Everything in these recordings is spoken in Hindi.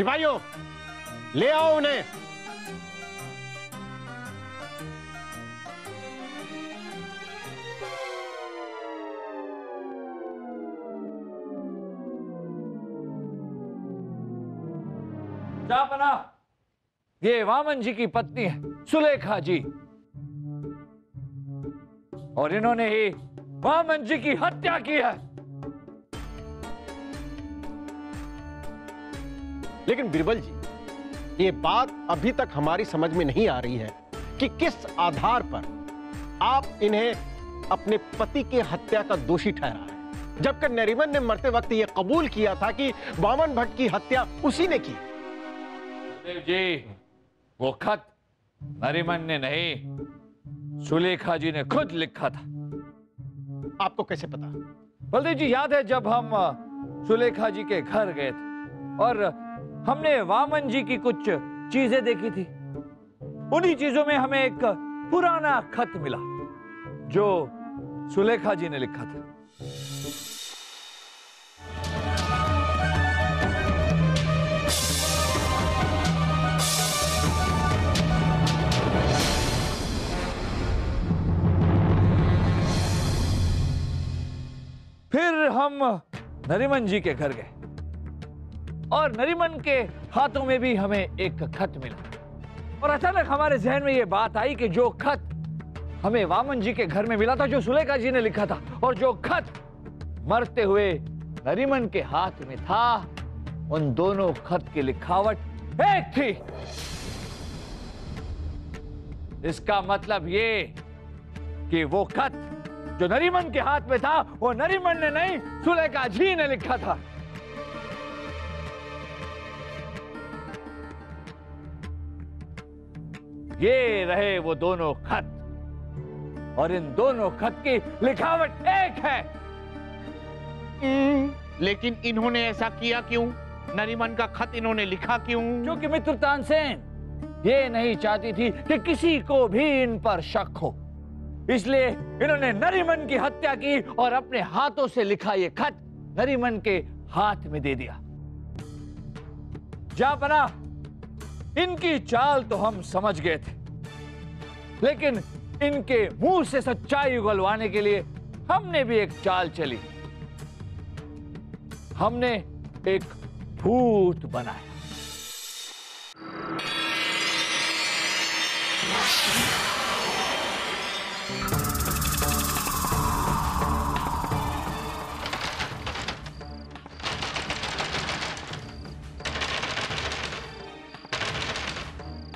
सिपाहियों, ले आओ उन्हें। जापना, ये वामन जी की पत्नी है सुलेखा जी, और इन्होंने ही वामन जी की हत्या की है। लेकिन बिरबल जी, ये बात अभी तक हमारी समझ में नहीं आ रही है कि किस आधार पर आप इन्हें अपने पति की हत्या का दोषी ठहरा है, जबकि नरीमन ने मरते वक्त यह कबूल किया था कि वामन भट्ट की हत्या उसी ने की। देव जी, वो खत नरीमन ने नहीं, सुलेखा जी ने खुद लिखा था। आपको कैसे पता? बलदेव जी, याद है जब हम सुलेखा जी के घर गए थे और हमने वामन जी की कुछ चीजें देखी थी। उन्हीं चीजों में हमें एक पुराना खत मिला जो सुलेखा जी ने लिखा था। फिर हम नरीमन जी के घर गए और नरीमन के हाथों में भी हमें एक खत मिला, और अचानक हमारे जहन में यह बात आई कि जो खत हमें वामन जी के घर में मिला था, जो सुलेखा जी ने लिखा था, और जो खत मरते हुए नरीमन के हाथ में था, उन दोनों खत की लिखावट एक थी। इसका मतलब ये कि वो खत जो नरीमन के हाथ में था, वो नरीमन ने नहीं, सुलेखा जी ने लिखा था। ये रहे वो दोनों खत, और इन दोनों खत की लिखावट एक है। लेकिन इन्होंने ऐसा किया क्यों? नरीमन का खत इन्होंने लिखा क्यों? क्योंकि मित्र तानसेन ये नहीं चाहती थी कि किसी को भी इन पर शक हो, इसलिए इन्होंने नरीमन की हत्या की और अपने हाथों से लिखा ये खत नरीमन के हाथ में दे दिया। जापना, इनकी चाल तो हम समझ गए थे, लेकिन इनके मुंह से सच्चाई उगलवाने के लिए हमने भी एक चाल चली। हमने एक भूत बनाया।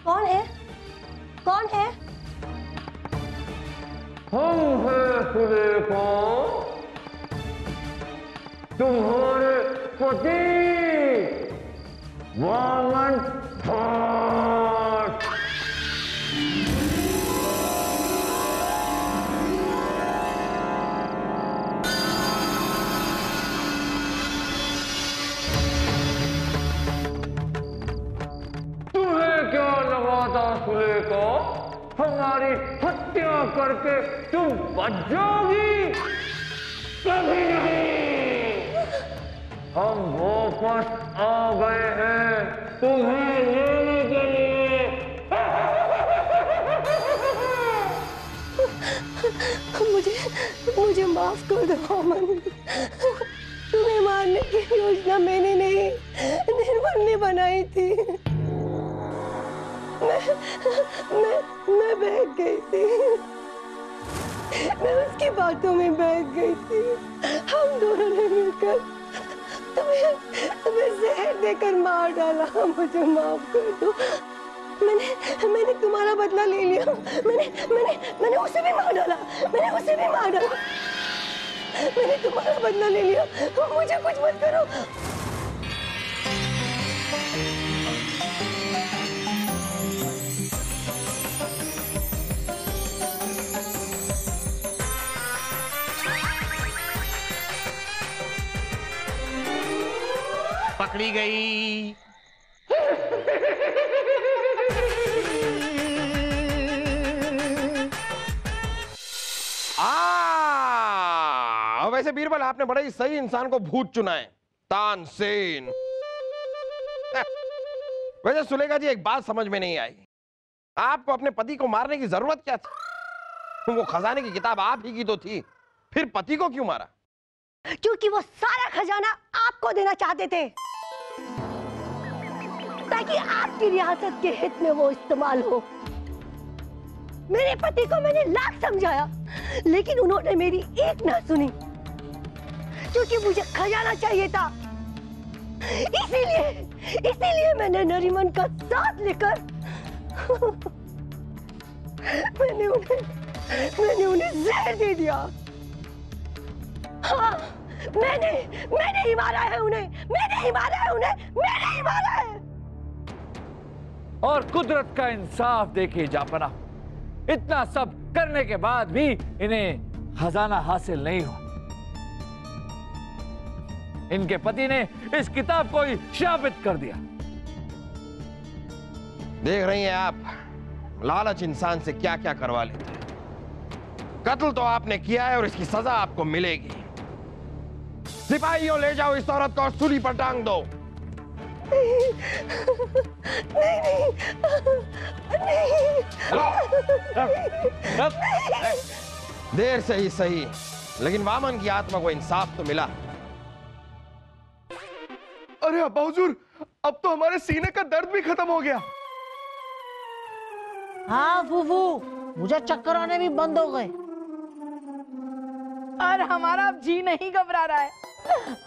कौन है? कौन है? हम हैं सुलेखा, तुम्हारे पति वामन भट्ट। तुम्हें क्या लगा था सुलेखा, हमारी हत्या करके तुम बच जाओगी? कभी नहीं। हम वापस आ गए हैं तुम्हें लेने के लिए। मुझे माफ कर दो वामन। तुम्हें मारने की योजना मैंने नहीं, नरीमन ने बनाई थी। मैं बहक गई थी, मैं उसकी बातों में बहक गई थी। हम दोनों ने मिलकर तुम्हें जहर देकर मार डाला। मुझे माफ कर दो। मैंने तुम्हारा बदला ले लिया। मैंने उसे भी मार डाला। मैंने तुम्हारा बदला ले लिया। मुझे कुछ मत करो। पकड़ी गई। वैसे बीरबल, आपने बड़ा ही सही इंसान को भूत चुना है, तानसेन। वैसे सुलेखा जी, एक बात समझ में नहीं आई, आपको अपने पति को मारने की जरूरत क्या थी? वो खजाने की किताब आप ही की तो थी, फिर पति को क्यों मारा? क्योंकि वो सारा खजाना आपको देना चाहते थे, ताकि आपकी रियासत के हित में वो इस्तेमाल हो। मेरे पति को मैंने लाख समझाया, लेकिन उन्होंने मेरी एक ना सुनी, क्योंकि मुझे खजाना चाहिए था। इसीलिए मैंने नरीमन का साथ लेकर मैंने उन्हें जहर दे दिया। हाँ, मैंने ही मारा है उन्हें, मैंने ही मारा है। और कुदरत का इंसाफ देखिए जापना, इतना सब करने के बाद भी इन्हें खजाना हासिल नहीं हुआ। इनके पति ने इस किताब को ही शापित कर दिया। देख रही हैं आप, लालच इंसान से क्या क्या करवा लेता है। कत्ल तो आपने किया है और इसकी सजा आपको मिलेगी। सिपाहियों, ले जाओ इस औरत को और सूली पर टांग दो। नहीं। देर से ही सही, लेकिन वामन की आत्मा को इंसाफ तो मिला। अरे अब्बा हुजूर, अब तो हमारे सीने का दर्द भी खत्म हो गया। हाँ फूफू, मुझे चक्कर आने भी बंद हो गए। और हमारा अब जी नहीं घबरा रहा है,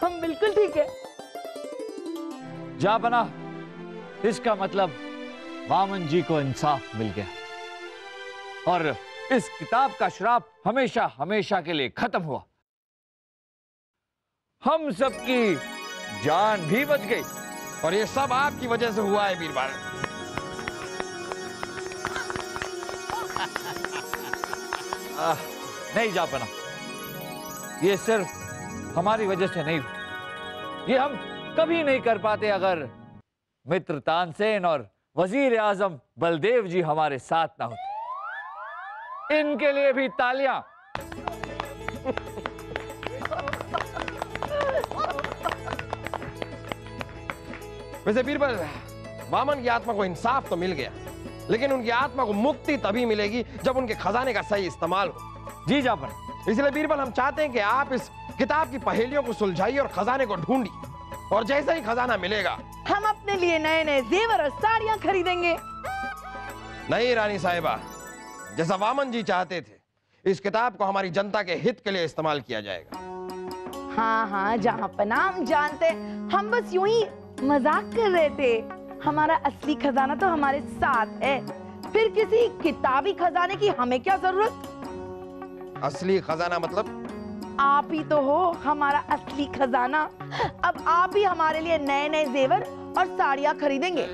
हम बिल्कुल ठीक है। जापना, इसका मतलब वामन जी को इंसाफ मिल गया और इस किताब का श्राप हमेशा हमेशा के लिए खत्म हुआ। हम सबकी जान भी बच गई और ये सब आपकी वजह से हुआ है बीरबल। नहीं जापना, ये सिर्फ हमारी वजह से नहीं हुआ। ये हम कभी नहीं कर पाते अगर मित्र तानसेन और वजीर आजम बलदेव जी हमारे साथ ना होते। इनके लिए भी तालियां। वैसे बीरबल, वामन की आत्मा को इंसाफ तो मिल गया, लेकिन उनकी आत्मा को मुक्ति तभी मिलेगी जब उनके खजाने का सही इस्तेमाल हो। जी जापना। इसलिए बीरबल, हम चाहते हैं कि आप इस किताब की पहेलियों को सुलझाइए और खजाने को ढूंढिए, और जैसे ही खजाना मिलेगा हम अपने लिए नए नए जेवर और साड़ियां खरीदेंगे। नहीं रानी साहिबा, जैसा वामन जी चाहते थे, इस किताब को हमारी जनता के हित के लिए इस्तेमाल किया जाएगा। हाँ हाँ जहाँ पना, हम जानते, हम बस यूं ही मजाक कर रहे थे। हमारा असली खजाना तो हमारे साथ है, फिर किसी किताबी खजाने की हमें क्या जरूरत। असली खजाना मतलब? आप ही तो हो हमारा असली खजाना। अब आप ही हमारे लिए नए नए जेवर और साड़ियां खरीदेंगे।